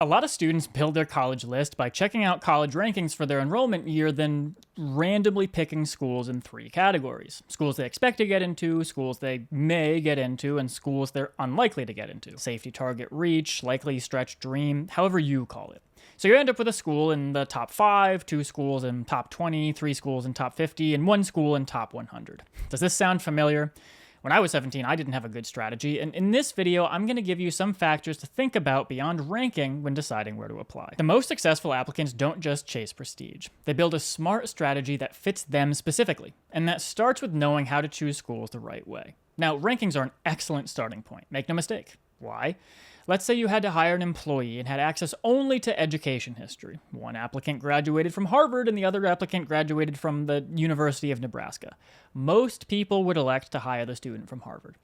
A lot of students build their college list by checking out college rankings for their enrollment year, then randomly picking schools in three categories: schools they expect to get into, schools they may get into, and schools they're unlikely to get into. Safety target reach, likely stretch dream, however you call it. So you end up with a school in the top 5, 2 schools in top 20, 3 schools in top 50, and 1 school in top 100. Does this sound familiar? When I was 17, I didn't have a good strategy, and in this video, I'm going to give you some factors to think about beyond ranking when deciding where to apply. The most successful applicants don't just chase prestige. They build a smart strategy that fits them specifically, and that starts with knowing how to choose schools the right way. Now, rankings are an excellent starting point, make no mistake. Why? Let's say you had to hire an employee and had access only to education history. One applicant graduated from Harvard and the other applicant graduated from the University of Nebraska. Most people would elect to hire the student from Harvard.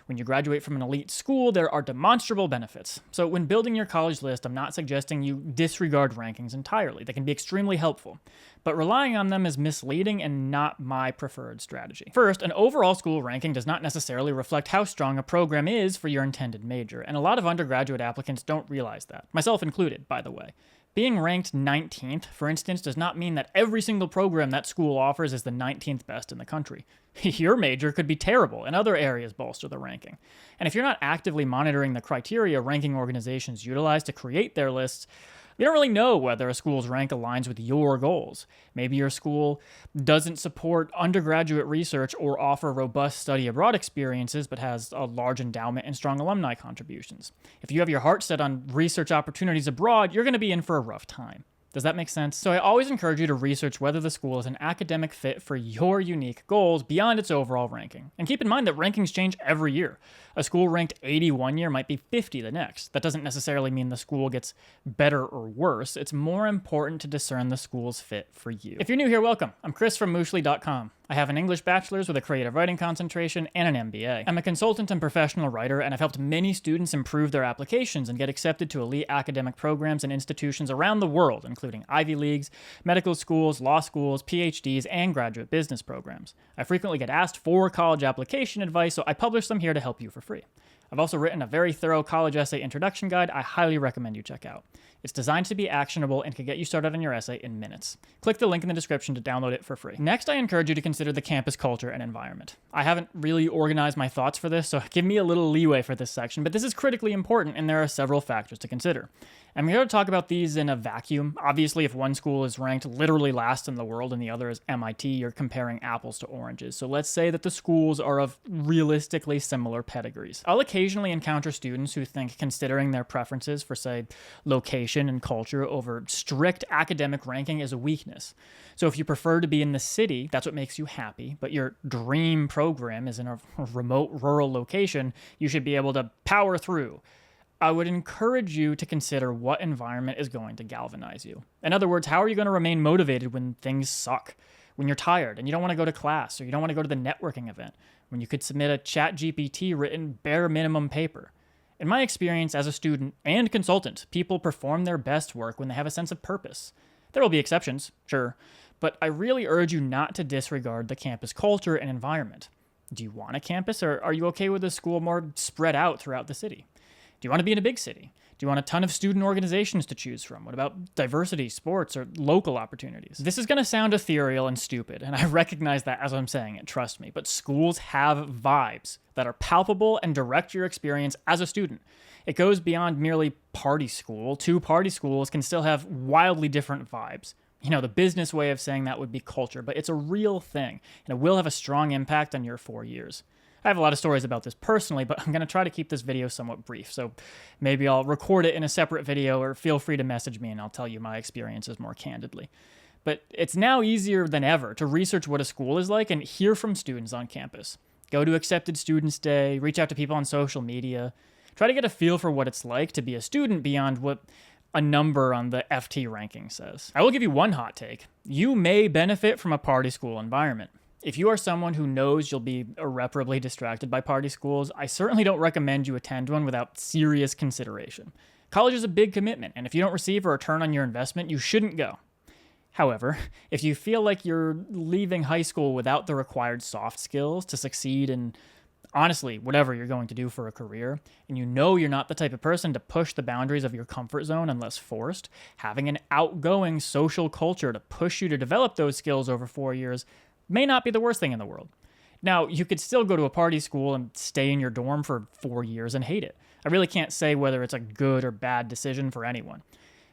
When you graduate from an elite school, there are demonstrable benefits. So when building your college list, I'm not suggesting you disregard rankings entirely. They can be extremely helpful, but relying on them is misleading and not my preferred strategy. First, an overall school ranking does not necessarily reflect how strong a program is for your intended major, and a lot of undergraduate applicants don't realize that, myself included, by the way. Being ranked 19th, for instance, does not mean that every single program that school offers is the 19th best in the country. Your major could be terrible, and other areas bolster the ranking. And if you're not actively monitoring the criteria ranking organizations utilize to create their lists, you don't really know whether a school's rank aligns with your goals. Maybe your school doesn't support undergraduate research or offer robust study abroad experiences, but has a large endowment and strong alumni contributions. If you have your heart set on research opportunities abroad, you're going to be in for a rough time. Does that make sense? So I always encourage you to research whether the school is an academic fit for your unique goals beyond its overall ranking. And keep in mind that rankings change every year. A school ranked 80 one year might be 50 the next. That doesn't necessarily mean the school gets better or worse. It's more important to discern the school's fit for you. If you're new here, welcome. I'm Chris from Mooshly.com. I have an English bachelor's with a creative writing concentration and an MBA. I'm a consultant and professional writer, and I've helped many students improve their applications and get accepted to elite academic programs and institutions around the world, including Ivy Leagues, medical schools, law schools, PhDs, and graduate business programs. I frequently get asked for college application advice, so I publish them here to help you for free. I've also written a very thorough college essay introduction guide I highly recommend you check out. It's designed to be actionable and can get you started on your essay in minutes. Click the link in the description to download it for free. Next, I encourage you to consider the campus culture and environment. I haven't really organized my thoughts for this, so give me a little leeway for this section, but this is critically important and there are several factors to consider. I'm here to talk about these in a vacuum. Obviously, if one school is ranked literally last in the world and the other is MIT, you're comparing apples to oranges. So let's say that the schools are of realistically similar pedigrees. I'll occasionally encounter students who think considering their preferences for, say, location and culture over strict academic ranking is a weakness. So if you prefer to be in the city, that's what makes you happy, but your dream program is in a remote rural location, you should be able to power through. I would encourage you to consider what environment is going to galvanize you. In other words, how are you going to remain motivated when things suck? When you're tired and you don't want to go to class or you don't want to go to the networking event? When you could submit a ChatGPT written bare minimum paper? In my experience as a student and consultant, people perform their best work when they have a sense of purpose. There will be exceptions, sure, but I really urge you not to disregard the campus culture and environment. Do you want a campus, or are you okay with a school more spread out throughout the city? Do you want to be in a big city? Do you want a ton of student organizations to choose from? What about diversity, sports, or local opportunities? This is going to sound ethereal and stupid, and I recognize that as I'm saying it, trust me, but schools have vibes that are palpable and direct your experience as a student. It goes beyond merely party school. Two party schools can still have wildly different vibes. You know, the business way of saying that would be culture, but it's a real thing, and it will have a strong impact on your 4 years. I have a lot of stories about this personally, but I'm going to try to keep this video somewhat brief, so maybe I'll record it in a separate video, or feel free to message me and I'll tell you my experiences more candidly. But it's now easier than ever to research what a school is like and hear from students on campus. Go to Accepted Students Day, reach out to people on social media, try to get a feel for what it's like to be a student beyond what a number on the FT ranking says. I will give you one hot take. You may benefit from a party school environment. If you are someone who knows you'll be irreparably distracted by party schools, I certainly don't recommend you attend one without serious consideration. College is a big commitment, and if you don't receive a return on your investment, you shouldn't go. However, if you feel like you're leaving high school without the required soft skills to succeed in Honestly, whatever you're going to do for a career, and you know you're not the type of person to push the boundaries of your comfort zone unless forced, having an outgoing social culture to push you to develop those skills over 4 years may not be the worst thing in the world. Now, you could still go to a party school and stay in your dorm for 4 years and hate it. I really can't say whether it's a good or bad decision for anyone.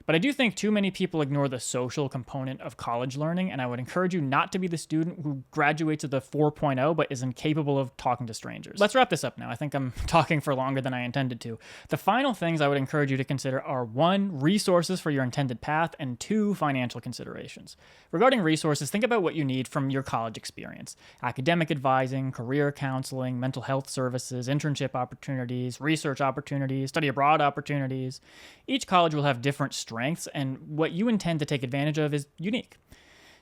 But I do think too many people ignore the social component of college learning, and I would encourage you not to be the student who graduates with a 4.0 but is incapable of talking to strangers. Let's wrap this up now. I think I'm talking for longer than I intended to. The final things I would encourage you to consider are 1, resources for your intended path, and 2, financial considerations. Regarding resources, think about what you need from your college experience. Academic advising, career counseling, mental health services, internship opportunities, research opportunities, study abroad opportunities. Each college will have different strengths, and what you intend to take advantage of is unique.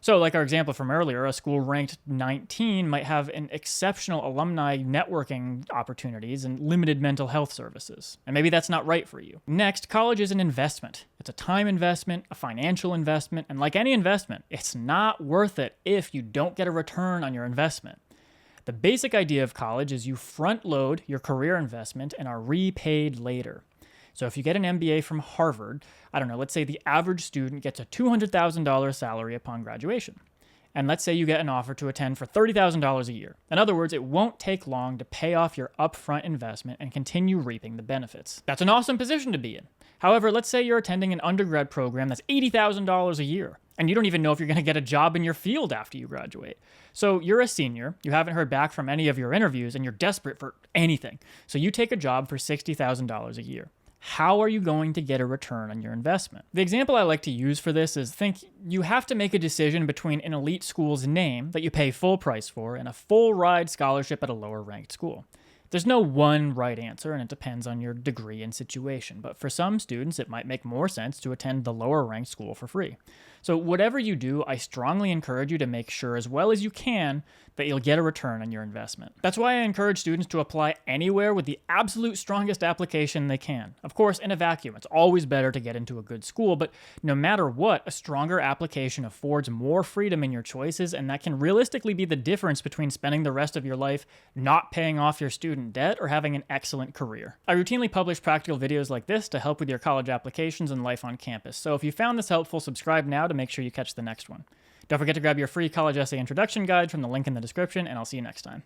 So, like our example from earlier, a school ranked 19 might have an exceptional alumni networking opportunities and limited mental health services. And maybe that's not right for you. Next, college is an investment. It's a time investment, a financial investment, and like any investment, it's not worth it if you don't get a return on your investment. The basic idea of college is you front load your career investment and are repaid later. So if you get an MBA from Harvard, I don't know, let's say the average student gets a $200,000 salary upon graduation. And let's say you get an offer to attend for $30,000 a year. In other words, it won't take long to pay off your upfront investment and continue reaping the benefits. That's an awesome position to be in. However, let's say you're attending an undergrad program that's $80,000 a year, and you don't even know if you're going to get a job in your field after you graduate. So you're a senior, you haven't heard back from any of your interviews, and you're desperate for anything. So you take a job for $60,000 a year. How are you going to get a return on your investment? The example I like to use for this is think you have to make a decision between an elite school's name that you pay full price for and a full ride scholarship at a lower ranked school. There's no one right answer, and it depends on your degree and situation. But for some students, it might make more sense to attend the lower ranked school for free. So whatever you do, I strongly encourage you to make sure as well as you can that you'll get a return on your investment. That's why I encourage students to apply anywhere with the absolute strongest application they can. Of course, in a vacuum, it's always better to get into a good school, but no matter what, a stronger application affords more freedom in your choices, and that can realistically be the difference between spending the rest of your life not paying off your student debt or having an excellent career. I routinely publish practical videos like this to help with your college applications and life on campus. So if you found this helpful, subscribe now to make sure you catch the next one. Don't forget to grab your free college essay introduction guide from the link in the description, and I'll see you next time.